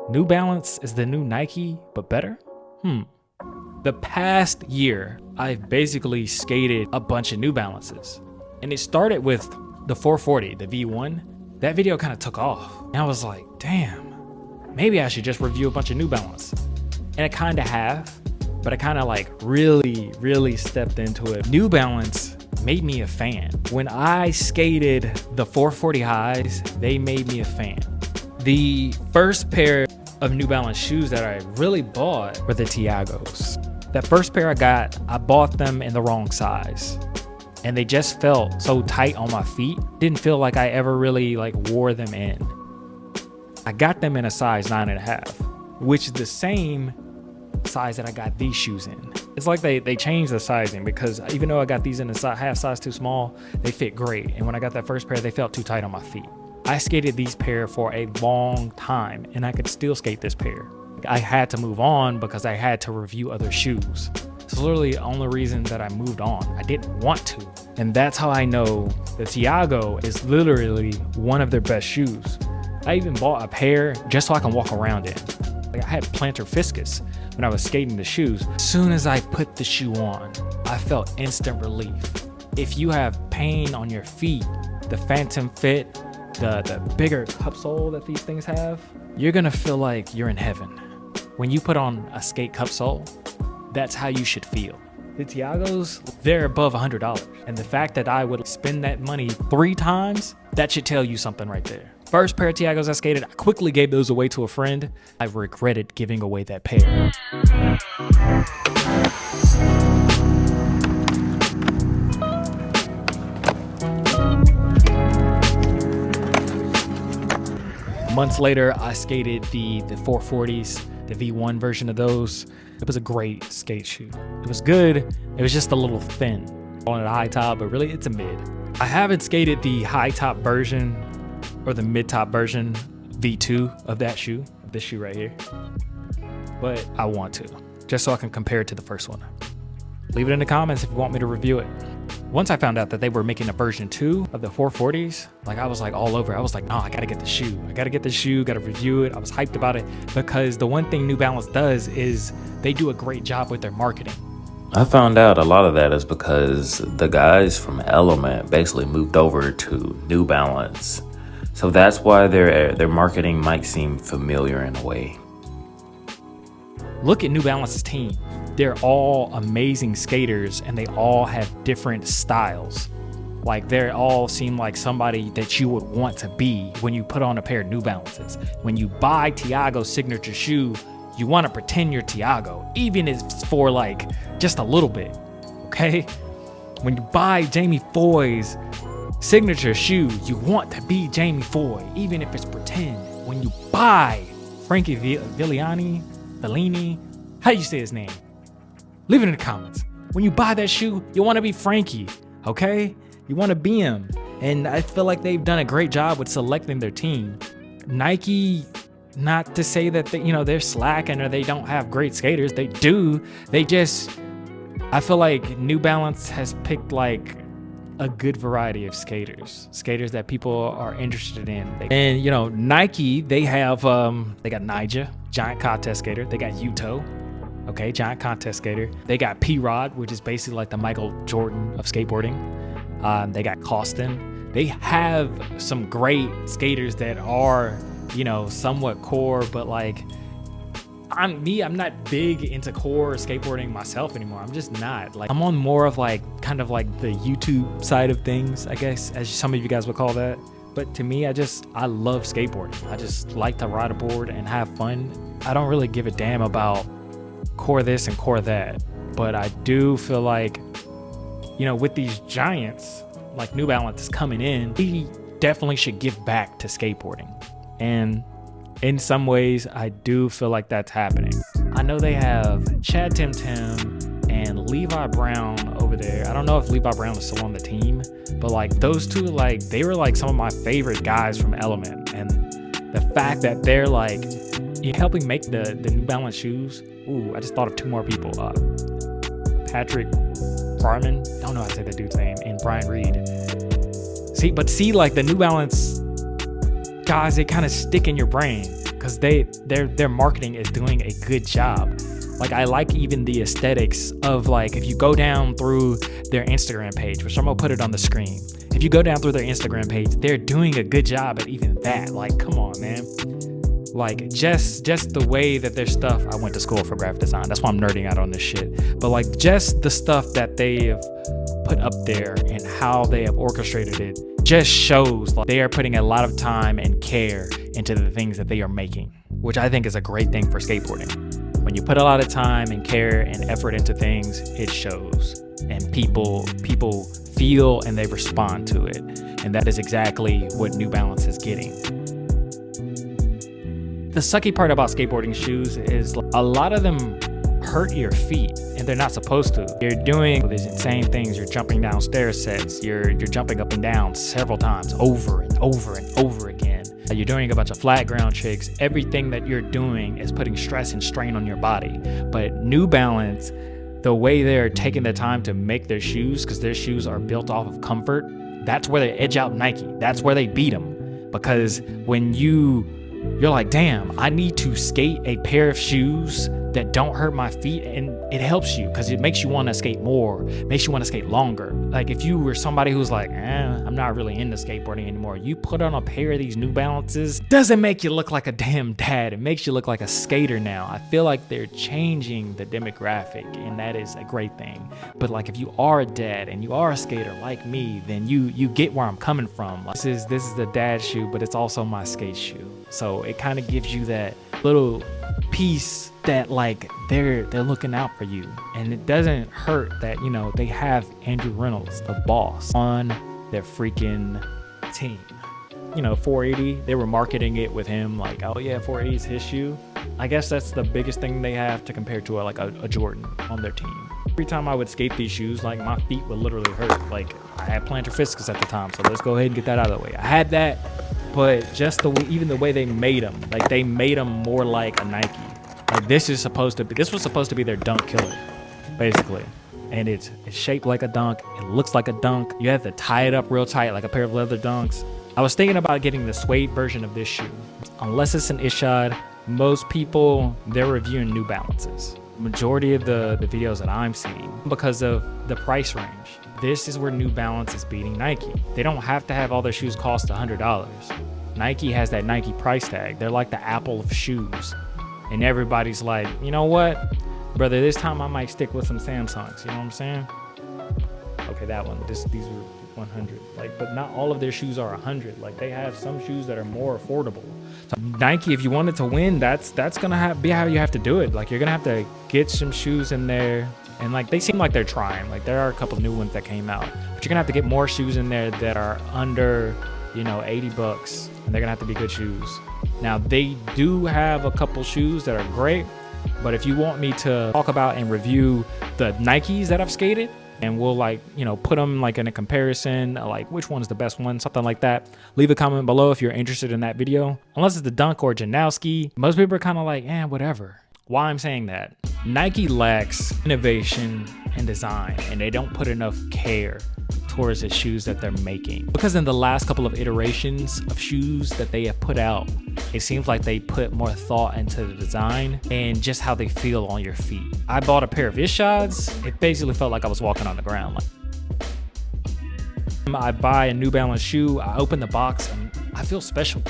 New Balance is the new Nike, but better? The past year, I've basically skated a bunch of New Balances. And it started with the 440, the V1. That video kind of took off. And I was like, damn, maybe I should just review a bunch of New Balance. And I kind of have, but I kind of like really stepped into it. New Balance made me a fan. When I skated the 440 highs, they made me a fan. The first pair of New Balance shoes that I really bought were the Tiagos. That first pair I bought them in the wrong size. And they just felt so tight on my feet. Didn't feel like I ever really like wore them in. I got them in a size 9.5, which is the same size that I got these shoes in. It's like they changed the sizing, because even though I got these in a half size too small, they fit great. And when I got that first pair, they felt too tight on my feet. I skated these pair for a long time, and I could still skate this pair. I had to move on because I had to review other shoes. It's literally the only reason that I moved on. I didn't want to. And that's how I know the Tiago is literally one of their best shoes. I even bought a pair just so I can walk around in. Like, I had plantar fiscus when I was skating the shoes. As soon as I put the shoe on, I felt instant relief. If you have pain on your feet, the Phantom Fit, the bigger cup sole that these things have, you're gonna feel like you're in heaven. When you put on a skate cup sole, that's how you should feel. The Tiagos, they're above $100. And the fact that I would spend that money 3 times, that should tell you something right there. First pair of Tiagos I skated, I quickly gave those away to a friend. I regretted giving away that pair. Months later, I skated the 440s, the V1 version of those. It was a great skate shoe. It was good. It was just a little thin. On a high top, but really it's a mid. I haven't skated the high top version or the mid top version V2 of that shoe, this shoe right here. But I want to, just so I can compare it to the first one. Leave it in the comments if you want me to review it. Once I found out that they were making a version 2 of the 440s, like I was like all over. I was like, no, I gotta get the shoe. I gotta get the shoe, gotta review it. I was hyped about it because the one thing New Balance does is they do a great job with their marketing. I found out a lot of that is because the guys from Element basically moved over to New Balance. So that's why their marketing might seem familiar in a way. Look at New Balance's team. They're all amazing skaters and they all have different styles. Like they all seem like somebody that you would want to be when you put on a pair of New Balances. When you buy Tiago's signature shoe, you want to pretend you're Tiago, even if it's for like just a little bit, okay? When you buy Jamie Foy's signature shoe, you want to be Jamie Foy, even if it's pretend. When you buy Frankie Villani, how do you say his name? Leave it in the comments. When you buy that shoe, you want to be Frankie, okay? You want to be him. And I feel like they've done a great job with selecting their team. Nike, not to say that they're slacking or they don't have great skaters. They do. I feel like New Balance has picked like a good variety of skaters that people are interested in. And Nike, they have they got Nyjah, giant contest skater. They got Yuto, okay, giant contest skater. They got P-Rod, which is basically like the Michael Jordan of skateboarding. They got Costin. They have some great skaters that are somewhat core, but like I'm not big into core skateboarding myself anymore. I'm just not. Like I'm on more of like kind of like the YouTube side of things, I guess, as some of you guys would call that. But to me, I love skateboarding. I just like to ride a board and have fun. I don't really give a damn about core this and core that. But I do feel like, with these giants, like New Balance is coming in, we definitely should give back to skateboarding. And in some ways, I do feel like that's happening. I know they have Chad Tim and Levi Brown over there. I don't know if Levi Brown is still on the team, but like those two, like they were like some of my favorite guys from Element. And the fact that they're like helping make the New Balance shoes. Ooh, I just thought of 2 more people. Patrick Farman, don't know how to say that dude's name, and Brian Reed. See, like the New Balance guys, they kind of stick in your brain because because their marketing is doing a good job. Like, I like even the aesthetics of, like, if you go down through their Instagram page, which I'm gonna put it on the screen. If you go down through their Instagram page, they're doing a good job at even that. Like, come on, man. Like, just the way that their stuff, I went to school for graphic design. That's why I'm nerding out on this shit. But like, just the stuff that they have put up there and how they have orchestrated it just shows like they are putting a lot of time and care into the things that they are making, which I think is a great thing for skateboarding. When you put a lot of time and care and effort into things, it shows, and people feel and they respond to it. And that is exactly what New Balance is getting. The sucky part about skateboarding shoes is a lot of them hurt your feet, and they're not supposed to. You're doing these insane things. You're jumping down stair sets. You're jumping up and down several times over and over and over again. You're doing a bunch of flat ground tricks. Everything that you're doing is putting stress and strain on your body. But New Balance, the way they're taking the time to make their shoes, because their shoes are built off of comfort, that's where they edge out Nike. That's where they beat them. Because when you're like, damn, I need to skate a pair of shoes that don't hurt my feet, and it helps you because it makes you want to skate more, makes you want to skate longer. Like, if you were somebody who's like, I'm not really into skateboarding anymore, you put on a pair of these New Balances, doesn't make you look like a damn dad. It makes you look like a skater now. I feel like they're changing the demographic, and that is a great thing. But like, if you are a dad and you are a skater like me, then you get where I'm coming from. Like, this is the dad shoe, but it's also my skate shoe. So it kind of gives you that little piece that like they're looking out for you, and it doesn't hurt that, you know, they have Andrew Reynolds, the boss, on their freaking team. You know, 480, they were marketing it with him like, oh yeah, 480 is his shoe. I guess that's the biggest thing they have to compare to a Jordan on their team. Every time I would skate these shoes, like, my feet would literally hurt. Like, I had plantar fasciitis at the time, so let's go ahead and get that out of the way. I had that, but just even the way they made them, like, they made them more like a Nike. Like, this was supposed to be their dunk killer, basically. And it's shaped like a dunk. It looks like a dunk. You have to tie it up real tight, like a pair of leather dunks. I was thinking about getting the suede version of this shoe. Unless it's an Ishod, most people, they're reviewing New Balances. Majority of the videos that I'm seeing, because of the price range. This is where New Balance is beating Nike. They don't have to have all their shoes cost $100. Nike has that Nike price tag. They're like the Apple of shoes. And everybody's like, you know what, brother, this time I might stick with some Samsungs. You know what I'm saying? Okay, that one. These were 100. Like, but not all of their shoes are 100. Like, they have some shoes that are more affordable. So Nike, if you wanted to win, that's gonna be how you have to do it. Like, you're gonna have to get some shoes in there. And like, they seem like they're trying. Like, there are a couple new ones that came out, but you're gonna have to get more shoes in there that are under, you know, $80, and they're gonna have to be good shoes. Now, they do have a couple shoes that are great, but if you want me to talk about and review the Nikes that I've skated, and we'll, like, you know, put them like in a comparison, like which one's the best one, something like that, leave a comment below if you're interested in that video. Unless it's the Dunk or Janowski, most people are kind of like, whatever. Why I'm saying that? Nike lacks innovation and design, and they don't put enough care towards the shoes that they're making. Because in the last couple of iterations of shoes that they have put out, it seems like they put more thought into the design and just how they feel on your feet. I bought a pair of Ishods. It basically felt like I was walking on the ground. I buy a New Balance shoe, I open the box, and I feel special.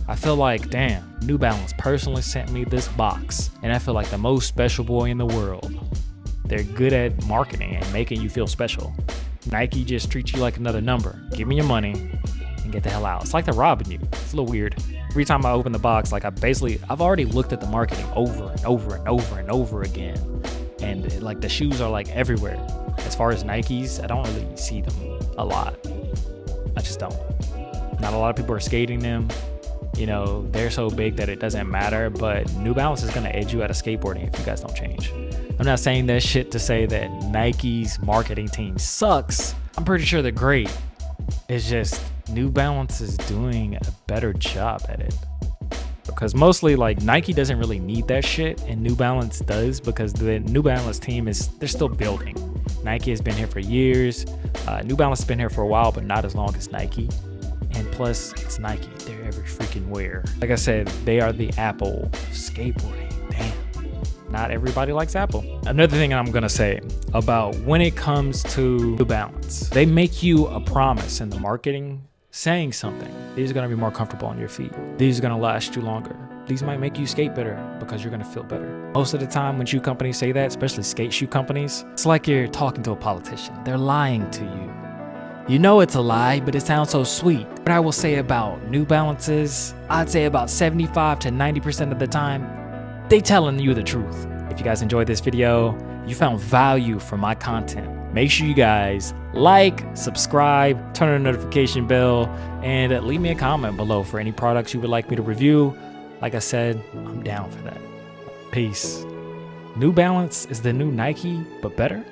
I feel like, damn, New Balance personally sent me this box, and I feel like the most special boy in the world. They're good at marketing and making you feel special. Nike just treats you like another number. Give me your money and get the hell out. It's like they're robbing you. It's a little weird. Every time I open the box, like, I've already looked at the marketing over and over and over and over again. And like, the shoes are like everywhere. As far as Nikes, I don't really see them a lot. I just don't. Not a lot of people are skating them. You know, they're so big that it doesn't matter, but New Balance is gonna edge you out of skateboarding if you guys don't change. I'm not saying that shit to say that Nike's marketing team sucks. I'm pretty sure they're great. It's just New Balance is doing a better job at it. Because mostly, like, Nike doesn't really need that shit, and New Balance does, because the New Balance team they're still building. Nike has been here for years. New Balance has been here for a while, but not as long as Nike. And plus, it's Nike. They're every freaking where. Like I said, they are the Apple of skateboarding. Damn. Not everybody likes Apple. Another thing I'm gonna say about when it comes to New Balance, they make you a promise in the marketing saying something. These are gonna be more comfortable on your feet. These are gonna last you longer. These might make you skate better because you're gonna feel better. Most of the time when shoe companies say that, especially skate shoe companies, it's like you're talking to a politician. They're lying to you. You know it's a lie, but it sounds so sweet. What I will say about New Balances, I'd say about 75 to 90% of the time, they telling you the truth. If you guys enjoyed this video, you found value from my content, make sure you guys like, subscribe, turn on the notification bell, and leave me a comment below for any products you would like me to review. Like I said, I'm down for that. Peace. New Balance is the new Nike, but better?